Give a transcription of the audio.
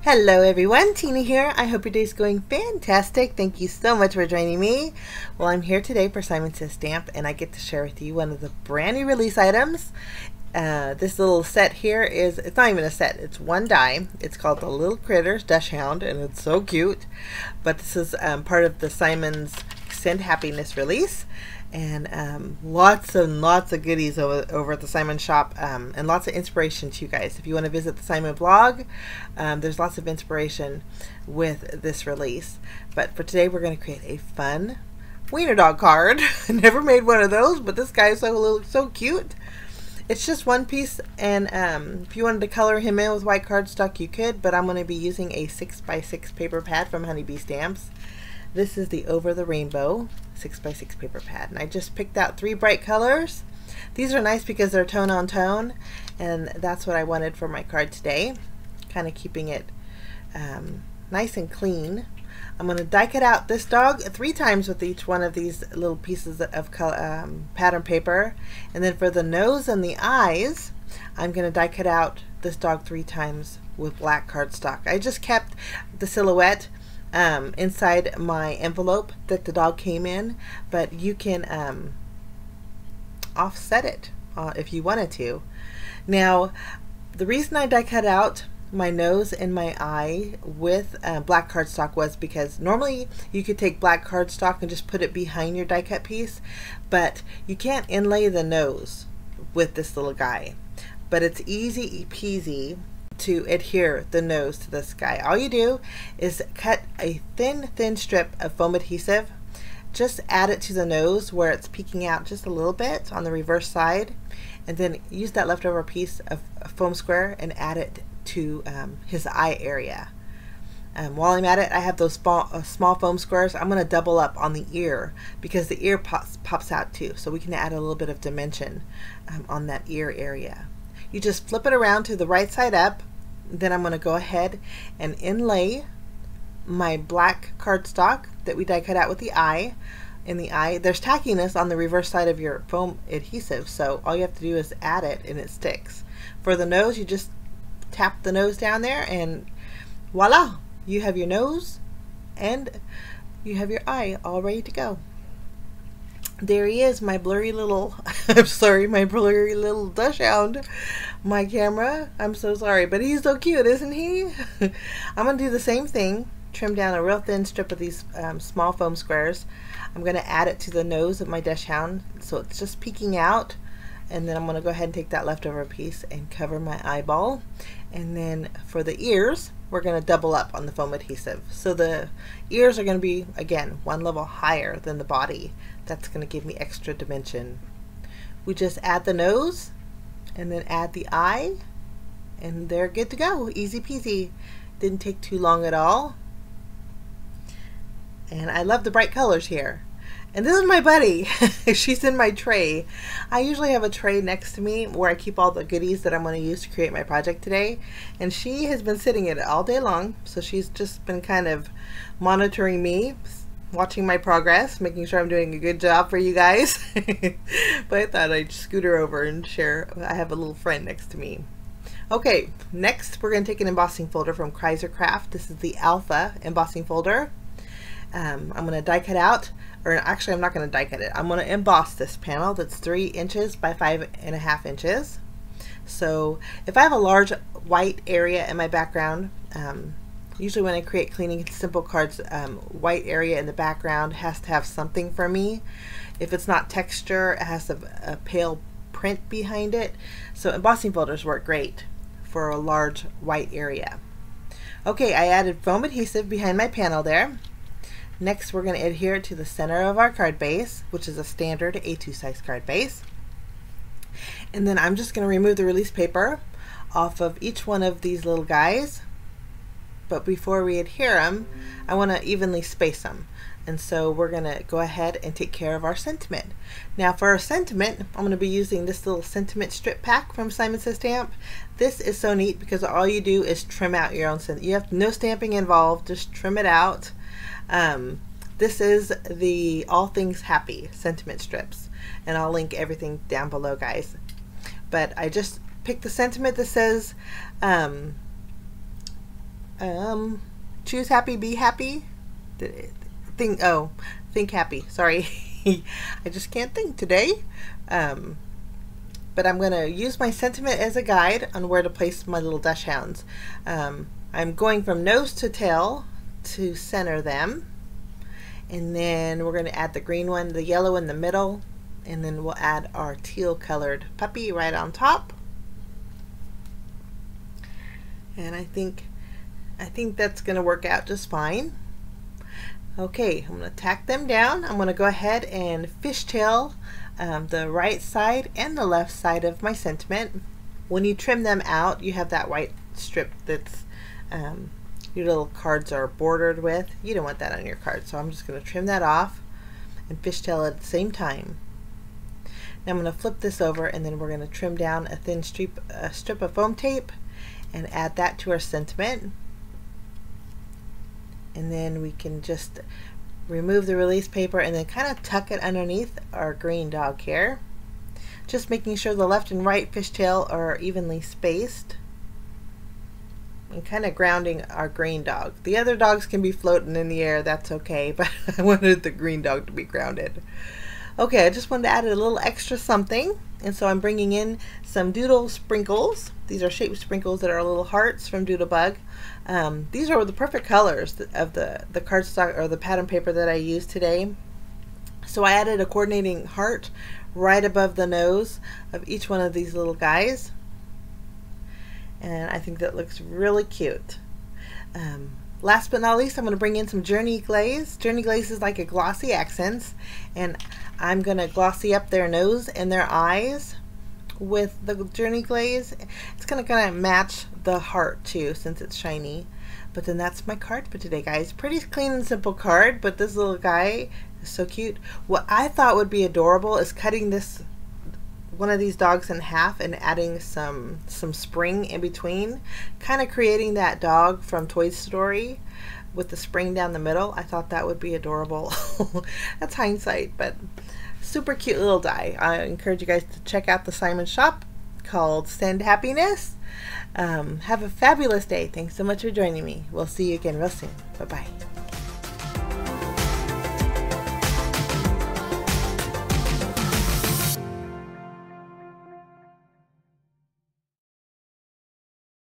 Hello everyone, Tina here. I hope your day's going fantastic. Thank you so much for joining me. Well, I'm here today for Simon Says Stamp, and I get to share with you one of the brand new release items. This little set here it's not even a set, it's one die. It's called the Little Critters Dachshund, and it's so cute. But this is part of the Simon's Send Happiness release. And lots and lots of goodies over at the Simon shop, and lots of inspiration to you guys. If you want to visit the Simon blog, there's lots of inspiration with this release. But for today, we're going to create a fun Wiener Dog card. I never made one of those, but this guy is so cute. It's just one piece, and if you wanted to color him in with white cardstock, you could, but I'm going to be using a 6x6 paper pad from Honeybee Stamps. This is the Over the Rainbow 6x6 paper pad, and I just picked out 3 bright colors. These are nice because they're tone on tone, and that's what I wanted for my card today, kind of keeping it nice and clean. I'm going to die cut out this dog 3 times with each one of these little pieces of pattern paper, and then for the nose and the eyes, I'm going to die cut out this dog 3 times with black cardstock. I just kept the silhouette inside my envelope that the dog came in, but you can offset it if you wanted to. Now, the reason I die cut out my nose and my eye with black cardstock was because normally you could take black cardstock and just put it behind your die cut piece, but you can't inlay the nose with this little guy. But it's easy peasy to adhere the nose to this guy. All you do is cut a thin strip of foam adhesive, just add it to the nose where it's peeking out just a little bit on the reverse side, and then use that leftover piece of foam square and add it to his eye area. While I'm at it, I have those small foam squares. I'm going to double up on the ear because the ear pops out too, so we can add a little bit of dimension on that ear area. You just flip it around to the right side up. Then I'm going to go ahead and inlay my black cardstock that we die cut out with the eye. In the eye, there's tackiness on the reverse side of your foam adhesive, so all you have to do is add it and it sticks. For the nose, you just tap the nose down there and voila! You have your nose and you have your eye all ready to go. There he is, my blurry little, I'm sorry, my blurry little Dachshund. My camera, I'm so sorry, but he's so cute, isn't he? I'm going to do the same thing, trim down a real thin strip of these small foam squares. I'm going to add it to the nose of my Dachshund, so it's just peeking out. And then I'm going to go ahead and take that leftover piece and cover my eyeball. And then for the ears, we're going to double up on the foam adhesive. So the ears are going to be, again, one level higher than the body. That's going to give me extra dimension. We just add the nose and then add the eye, and they're good to go. Easy peasy. Didn't take too long at all. And I love the bright colors here. And this is my buddy. She's in my tray. I usually have a tray next to me where I keep all the goodies that I'm going to use to create my project today. And she has been sitting in it all day long. So she's just been kind of monitoring me, watching my progress, making sure I'm doing a good job for you guys. But I thought I'd scoot her over and share. I have a little friend next to me. Okay, next we're going to take an embossing folder from Kaisercraft. This is the Alpha embossing folder. I'm going to die cut out, or actually I'm not going to die cut it. I'm going to emboss this panel that's 3 inches by 5.5 inches. So if I have a large white area in my background, usually when I create cleaning and simple cards, white area in the background has to have something for me. If it's not texture, it has a pale print behind it. So embossing folders work great for a large white area. Okay, I added foam adhesive behind my panel there. Next, we're going to adhere it to the center of our card base, which is a standard A2 size card base. And then I'm just going to remove the release paper off of each one of these little guys. But before we adhere them, I want to evenly space them. And so we're going to go ahead and take care of our sentiment. Now for our sentiment, I'm going to be using this little sentiment strip pack from Simon Says Stamp. This is so neat because all you do is trim out your own sentiment. You have no stamping involved, just trim it out. This is the All Things Happy sentiment strips, and I'll link everything down below, guys. But I just picked the sentiment that says Choose happy, be happy. Think happy. Sorry. I just can't think today. But I'm going to use my sentiment as a guide on where to place my little Dachshunds. I'm going from nose to tail to center them. And then we're going to add the green one, the yellow in the middle, and then we'll add our teal colored puppy right on top. And I think that's going to work out just fine. Okay, I'm going to tack them down. I'm going to go ahead and fishtail the right side and the left side of my sentiment. When you trim them out, you have that white strip that's your little cards are bordered with. You don't want that on your card, so I'm just going to trim that off and fishtail it at the same time. Now I'm going to flip this over, and then we're going to trim down a thin strip of foam tape and add that to our sentiment. And then we can just remove the release paper and then kind of tuck it underneath our green dog here. Just making sure the left and right fishtail are evenly spaced. And kind of grounding our green dog. The other dogs can be floating in the air, that's okay, but I wanted the green dog to be grounded. Okay, I just wanted to add a little extra something, and so I'm bringing in some Doodle Sprinkles. These are shaped sprinkles that are little hearts from Doodlebug. These are the perfect colors of the cardstock or the pattern paper that I used today. So I added a coordinating heart right above the nose of each one of these little guys. And I think that looks really cute. Last but not least, I'm going to bring in some Journey Glaze. Journey Glaze is like a glossy accents, and I'm going to glossy up their nose and their eyes with the Journey Glaze. It's going to kind of match the heart too, since it's shiny. But then that's my card for today, guys. Pretty clean and simple card, but this little guy is so cute. What I thought would be adorable is cutting one of these dogs in half and adding some spring in between, kind of creating that dog from Toy Story with the spring down the middle. I thought that would be adorable. That's hindsight, but super cute little die. I encourage you guys to check out the Simon shop called Send Happiness. Have a fabulous day. Thanks so much for joining me. We'll see you again real soon. Bye-bye.